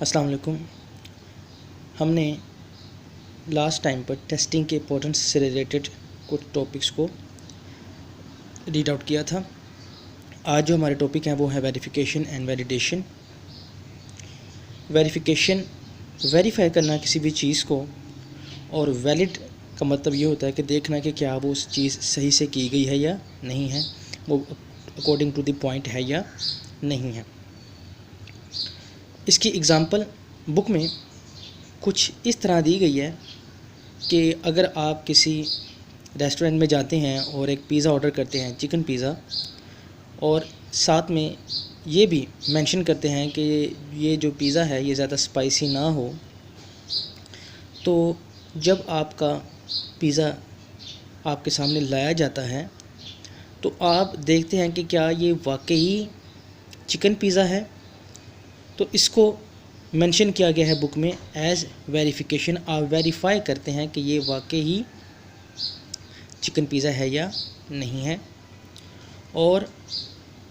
अस्सलाम वालेकुम। हमने लास्ट टाइम पर टेस्टिंग के इम्पोर्टेंस से रिलेटेड कुछ टॉपिक्स को रीड आउट किया था। आज जो हमारे टॉपिक हैं वो है verification and validation. Verification verify करना किसी भी चीज़ को, और वैलिड का मतलब ये होता है कि देखना कि क्या वो उस चीज़ सही से की गई है या नहीं है, वो अकॉर्डिंग टू द पॉइंट है या नहीं है। इसकी एग्ज़ाम्पल बुक में कुछ इस तरह दी गई है कि अगर आप किसी रेस्टोरेंट में जाते हैं और एक पिज़्ज़ा ऑर्डर करते हैं, चिकन पिज़्ज़ा, और साथ में ये भी मेंशन करते हैं कि ये जो पिज़्ज़ा है ये ज़्यादा स्पाइसी ना हो, तो जब आपका पिज़्ज़ा आपके सामने लाया जाता है तो आप देखते हैं कि क्या ये वाकई चिकन पिज़्ज़ा है। तो इसको मेंशन किया गया है बुक में एज़ वेरिफिकेशन। आप वेरीफाई करते हैं कि ये वाकई ही चिकन पिज़्ज़ा है या नहीं है। और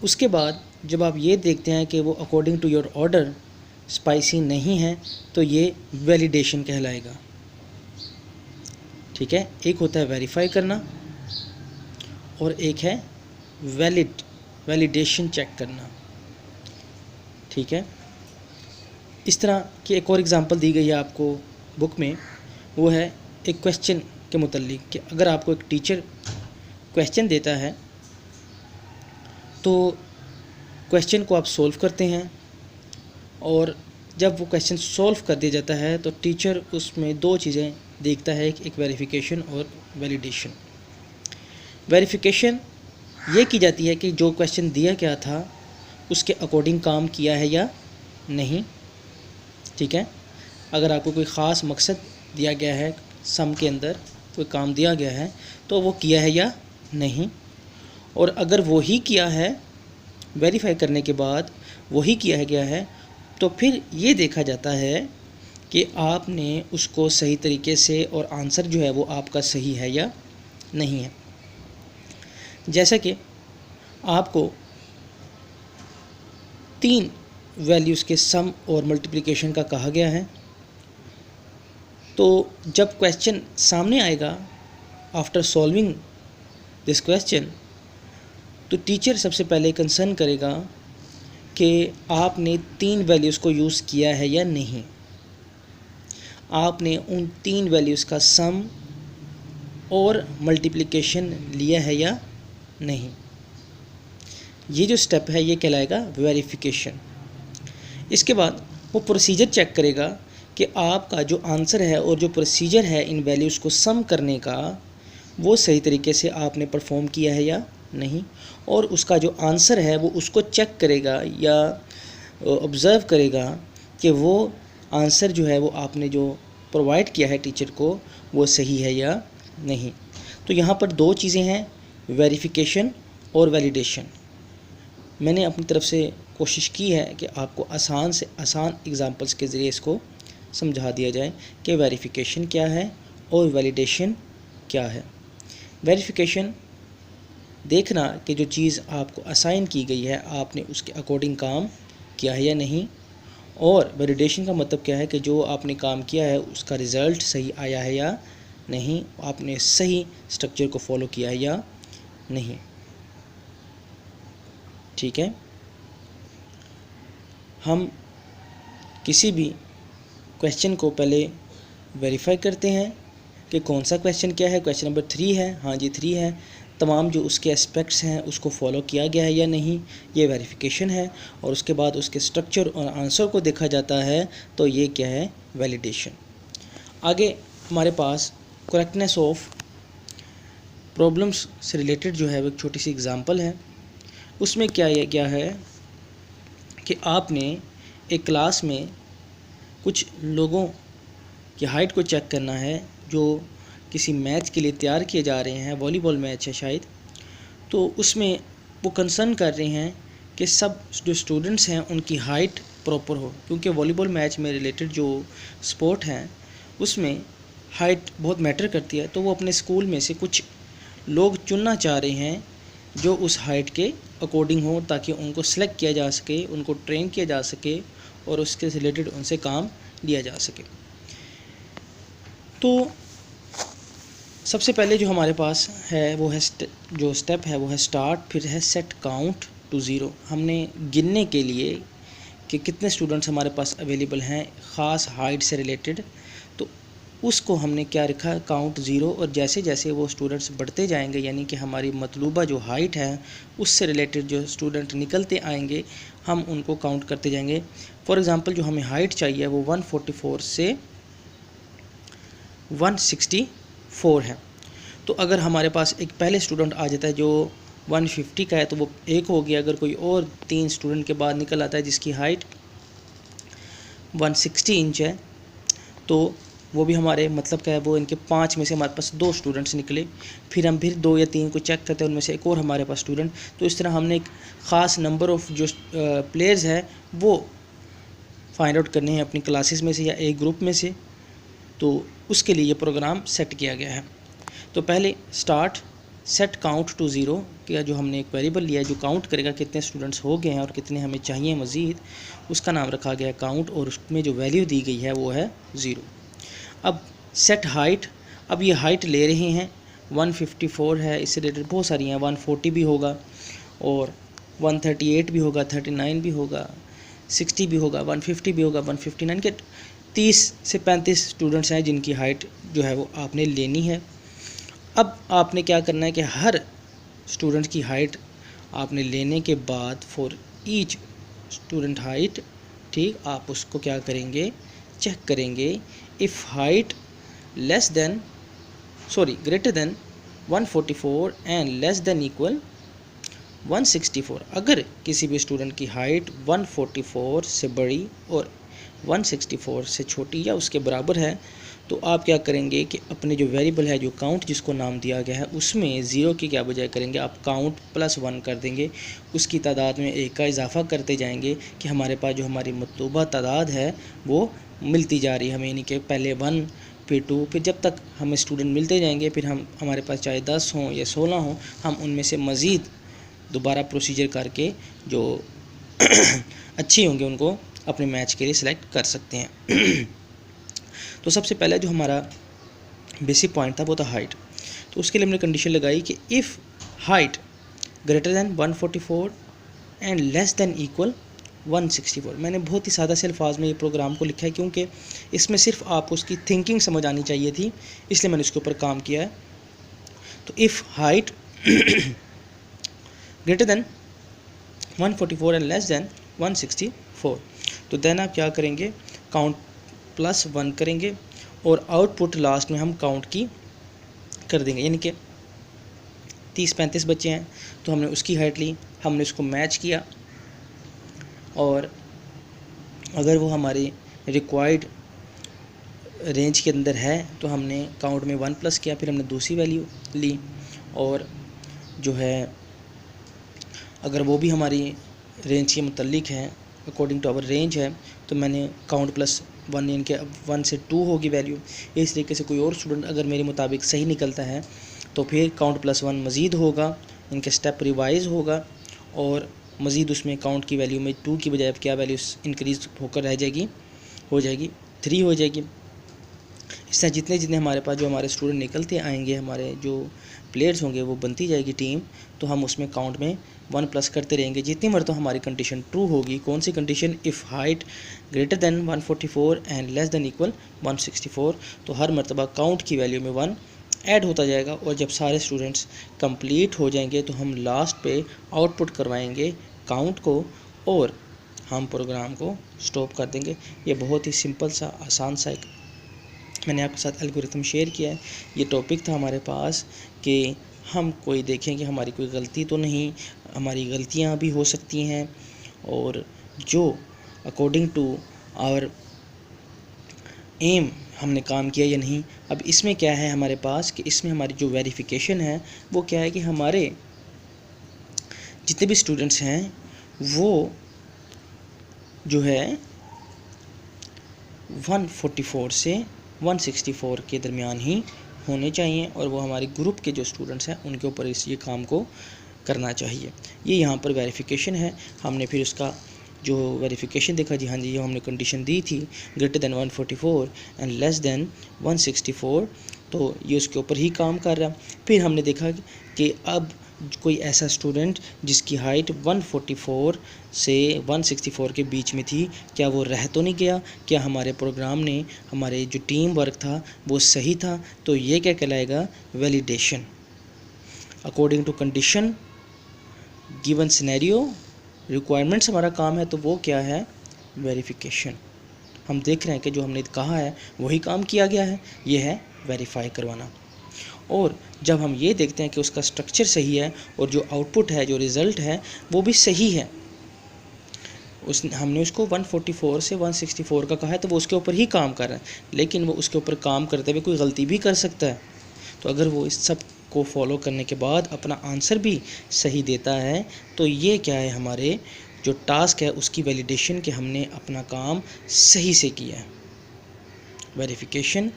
उसके बाद जब आप ये देखते हैं कि वो according to your order spicy नहीं है, तो ये वैलिडेशन कहलाएगा। ठीक है, एक होता है वेरीफाई करना और एक है वैलिडेशन चेक करना। ठीक है, इस तरह की एक और एग्ज़ाम्पल दी गई है आपको बुक में, वो है एक क्वेश्चन के मुतल्लिक कि अगर आपको एक टीचर क्वेश्चन देता है तो क्वेश्चन को आप सॉल्व करते हैं, और जब वो क्वेश्चन सॉल्व कर दिया जाता है तो टीचर उसमें दो चीज़ें देखता है, एक वेरिफिकेशन और वैलिडेशन। वेरिफिकेशन ये की जाती है कि जो क्वेश्चन दिया गया था उसके अकॉर्डिंग काम किया है या नहीं। ठीक है, अगर आपको कोई ख़ास मकसद दिया गया है, सम के अंदर कोई काम दिया गया है, तो वो किया है या नहीं। और अगर वही किया है, वेरीफाई करने के बाद वही किया गया है, तो फिर ये देखा जाता है कि आपने उसको सही तरीके से, और आंसर जो है वो आपका सही है या नहीं है। जैसा कि आपको 3 वैल्यूज़ के सम और मल्टीप्लिकेशन का कहा गया है, तो जब क्वेश्चन सामने आएगा आफ्टर सॉल्विंग दिस क्वेश्चन, तो टीचर सबसे पहले कंसर्न करेगा कि आपने 3 वैल्यूज़ को यूज़ किया है या नहीं, आपने उन 3 वैल्यूज़ का सम और मल्टीप्लिकेशन लिया है या नहीं। ये जो स्टेप है ये कहलाएगा वेरिफिकेशन। इसके बाद वो प्रोसीजर चेक करेगा कि आपका जो आंसर है और जो प्रोसीजर है इन वैल्यूज़ को सम करने का, वो सही तरीके से आपने परफॉर्म किया है या नहीं। और उसका जो आंसर है वो उसको चेक करेगा या ऑब्ज़र्व करेगा कि वो आंसर जो है वो आपने जो प्रोवाइड किया है टीचर को, वो सही है या नहीं। तो यहाँ पर 2 चीज़ें हैं, वेरिफिकेशन और वैलिडेशन। मैंने अपनी तरफ से कोशिश की है कि आपको आसान से आसान एग्जांपल्स के ज़रिए इसको समझा दिया जाए कि वेरिफिकेशन क्या है और वैलिडेशन क्या है। वेरिफिकेशन देखना कि जो चीज़ आपको असाइन की गई है आपने उसके अकॉर्डिंग काम किया है या नहीं। और वैलिडेशन का मतलब क्या है कि जो आपने काम किया है उसका रिज़ल्ट सही आया है या नहीं, आपने सही स्ट्रक्चर को फॉलो किया है या नहीं। ठीक है, हम किसी भी क्वेश्चन को पहले वेरीफाई करते हैं कि कौन सा क्वेश्चन क्या है। क्वेश्चन नंबर 3 है, हाँ जी 3 है, तमाम जो उसके एस्पेक्ट्स हैं उसको फॉलो किया गया है या नहीं, ये वेरिफिकेशन है। और उसके बाद उसके स्ट्रक्चर और आंसर को देखा जाता है, तो ये क्या है, वैलिडेशन। आगे हमारे पास करेक्टनेस ऑफ प्रॉब्लम्स से रिलेटेड जो है वो एक छोटी सी एग्जांपल है। उसमें क्या है कि आपने एक क्लास में कुछ लोगों की हाइट को चेक करना है जो किसी मैच के लिए तैयार किए जा रहे हैं, वॉलीबॉल मैच है शायद। तो उसमें वो कंसर्न कर रहे हैं कि सब जो स्टूडेंट्स हैं उनकी हाइट प्रॉपर हो, क्योंकि वॉलीबॉल मैच में रिलेटेड जो स्पोर्ट हैं उसमें हाइट बहुत मैटर करती है। तो वो अपने स्कूल में से कुछ लोग चुनना चाह रहे हैं जो उस हाइट के अकॉर्डिंग हो, ताकि उनको सेलेक्ट किया जा सके, उनको ट्रेन किया जा सके और उसके रिलेटेड उनसे काम लिया जा सके। तो सबसे पहले जो हमारे पास है वो है जो स्टेप है वो है स्टार्ट, फिर है सेट काउंट टू ज़ीरो। हमने गिनने के लिए कि कितने स्टूडेंट्स हमारे पास अवेलेबल हैं ख़ास हाइट से रिलेटेड, तो उसको हमने क्या रखा, काउंट ज़ीरो। और जैसे जैसे वो स्टूडेंट्स बढ़ते जाएंगे, यानी कि हमारी मतलूबा जो हाइट है उससे रिलेटेड जो स्टूडेंट निकलते आएंगे, हम उनको काउंट करते जाएंगे। फॉर एग्ज़ाम्पल जो हमें हाइट चाहिए वो 144 से 164 है। तो अगर हमारे पास एक पहले स्टूडेंट आ जाता है जो 150 का है तो वो एक हो गया। अगर कोई और 3 स्टूडेंट के बाद निकल आता है जिसकी हाइट 160 इंच है, तो वो भी हमारे मतलब क्या है, वो इनके 5 में से हमारे पास 2 स्टूडेंट्स निकले। फिर हम 2 या 3 को चेक करते हैं, उनमें से एक और हमारे पास स्टूडेंट। तो इस तरह हमने एक ख़ास नंबर ऑफ़ जो प्लेयर्स है वो फाइंड आउट करने हैं अपनी क्लासेस में से या एक ग्रुप में से। तो उसके लिए ये प्रोग्राम सेट किया गया है। तो पहले start set count to zero किया, जो हमने एक वेरिएबल लिया है जो काउंट करेगा कितने स्टूडेंट्स हो गए हैं और कितने हमें चाहिए मज़ीद, उसका नाम रखा गया काउंट, और उसमें जो वैल्यू दी गई है वो है 0। अब सेट हाइट, अब ये हाइट ले रहे हैं 154 है, इससे रिलेटेड बहुत सारी हैं, 140 भी होगा और 138 भी होगा, 39 भी होगा, 60 भी होगा, 150 भी होगा, 159 के 30 से 35 स्टूडेंट्स हैं जिनकी हाइट जो है वो आपने लेनी है। अब आपने क्या करना है कि हर स्टूडेंट की हाइट आपने लेने के बाद फॉर ईच स्टूडेंट हाइट, ठीक, आप उसको क्या करेंगे, चेक करेंगे। If height greater than 144 and less than equal 164, अगर किसी भी स्टूडेंट की हाइट 144 से बड़ी और 164 से छोटी या उसके बराबर है, तो आप क्या करेंगे कि अपने जो वेरिएबल है जो काउंट जिसको नाम दिया गया है उसमें 0 की क्या बजाय करेंगे, आप काउंट +1 कर देंगे। उसकी तादाद में 1 का इजाफा करते जाएंगे कि हमारे पास जो हमारी मतलूबा तादाद है वो मिलती जा रही है हमें, यानी कि पहले 1 फिर 2, फिर जब तक हमें स्टूडेंट मिलते जाएंगे, फिर हम हमारे पास चाहे 10 हों या 16 हों, हम उनमें से मज़ीद दोबारा प्रोसीजर करके जो अच्छे होंगे उनको अपने मैच के लिए सिलेक्ट कर सकते हैं। तो सबसे पहले जो हमारा बेसिक पॉइंट था वो था हाइट। तो उसके लिए हमने कंडीशन लगाई कि if height greater than 144 and less than equal 164। मैंने बहुत ही सादा से अल्फाज में ये प्रोग्राम को लिखा है क्योंकि इसमें सिर्फ आपको उसकी थिंकिंग समझ आनी चाहिए थी, इसलिए मैंने इसके ऊपर काम किया है। तो if height greater than 144 and less then 164, तो देन आप क्या करेंगे, काउंट +1 करेंगे और आउटपुट लास्ट में हम काउंट की कर देंगे। यानी कि 30-35 बच्चे हैं तो हमने उसकी हाइट ली, हमने उसको मैच किया और अगर वो हमारी रिक्वायर्ड रेंज के अंदर है तो हमने काउंट में 1 प्लस किया, फिर हमने दूसरी वैल्यू ली और जो है अगर वो भी हमारी रेंज के मुतल्लिक है अकॉर्डिंग टू आवर रेंज है तो मैंने काउंट +1 यानी कि 1 से 2 होगी वैल्यू। इस तरीके से कोई और स्टूडेंट अगर मेरे मुताबिक सही निकलता है तो फिर काउंट +1 मज़ीद होगा, इनके स्टेप रिवाइज होगा और मज़ीद उसमें काउंट की वैल्यू में 2 की बजाय क्या वैल्यू इंक्रीज़ होकर रह जाएगी, हो जाएगी 3 हो जाएगी। इस तरह जितने जितने हमारे पास जो हमारे स्टूडेंट निकलते आएंगे, हमारे जो प्लेयर्स होंगे वो बनती जाएगी टीम, तो हम उसमें काउंट में 1 प्लस करते रहेंगे जितनी मरतबा हमारी कंडीशन ट्रू होगी। कौन सी condition, if height greater than 144 and less than equal 164, तो हर मरतबा काउंट की वैल्यू में 1 ऐड होता जाएगा और जब सारे स्टूडेंट्स कंप्लीट हो जाएंगे तो हम लास्ट पे आउटपुट करवाएंगे काउंट को और हम प्रोग्राम को स्टॉप कर देंगे। ये बहुत ही सिंपल सा आसान सा एक मैंने आपके साथ एल्गोरिथम शेयर किया है। ये टॉपिक था हमारे पास कि हम कोई देखें कि हमारी कोई गलती तो नहीं, हमारी गलतियां भी हो सकती हैं और जो अकॉर्डिंग टू आवर एम हमने काम किया या नहीं। अब इसमें क्या है हमारे पास कि इसमें हमारी जो वेरिफिकेशन है वो क्या है कि हमारे जितने भी स्टूडेंट्स हैं वो जो है 144 से 164 के दरमियान ही होने चाहिए और वो हमारे ग्रुप के जो स्टूडेंट्स हैं उनके ऊपर ये काम को करना चाहिए। ये यहाँ पर वेरिफिकेशन है। हमने फिर उसका जो वेरिफिकेशन देखा जी, हाँ जी, जो हमने कंडीशन दी थी greater than 144 and less then 164, तो ये उसके ऊपर ही काम कर रहा। फिर हमने देखा कि अब कोई ऐसा स्टूडेंट जिसकी हाइट 144 से 164 के बीच में थी, क्या वो रह तो नहीं गया, क्या हमारे प्रोग्राम ने, हमारे जो टीम वर्क था वो सही था, तो ये क्या कहलाएगा, validation. According to condition given scenario requirements हमारा काम है, तो वो क्या है, वेरिफिकेशन। हम देख रहे हैं कि जो हमने कहा है वही काम किया गया है, ये है वेरीफाई करवाना। और जब हम ये देखते हैं कि उसका स्ट्रक्चर सही है और जो आउटपुट है, जो रिज़ल्ट है वो भी सही है, हमने उसको 144 से 164 का कहा है, तो वो उसके ऊपर ही काम कर रहा है, लेकिन वो उसके ऊपर काम करते हुए कोई गलती भी कर सकता है। तो अगर वो इस सब को फॉलो करने के बाद अपना आंसर भी सही देता है, तो ये क्या है, हमारे जो टास्क है उसकी वैलिडेशन कि हमने अपना काम सही से किया है। वेरिफिकेशन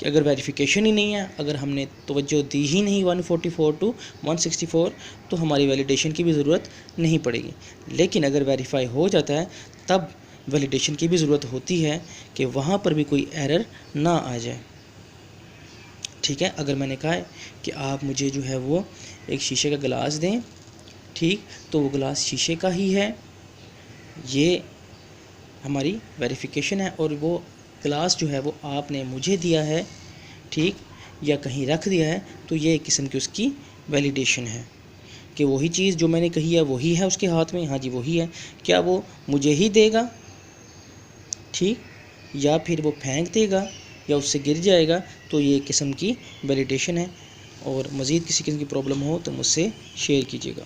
कि अगर वेरिफिकेशन ही नहीं है, अगर हमने तवज्जो दी ही नहीं 144 टू 164, तो हमारी वैलिडेशन की भी ज़रूरत नहीं पड़ेगी। लेकिन अगर वेरीफाई हो जाता है तब वैलिडेशन की भी ज़रूरत होती है कि वहाँ पर भी कोई एरर ना आ जाए। ठीक है, अगर मैंने कहा है कि आप मुझे जो है वो एक शीशे का गिलास दें, ठीक, तो वो गिलास शीशे का ही है, ये हमारी वेरिफिकेशन है। और वो गिलास जो है वो आपने मुझे दिया है, ठीक, या कहीं रख दिया है, तो ये एक किस्म की उसकी वैलिडेशन है कि वही चीज़ जो मैंने कही है वही है उसके हाथ में, हाँ जी वही है। क्या वो मुझे ही देगा, ठीक, या फिर वो फेंक देगा या उससे गिर जाएगा, तो ये एक किस्म की वैलिडेशन है। और मज़ीद किसी किस्म की प्रॉब्लम हो तो मुझसे शेयर कीजिएगा।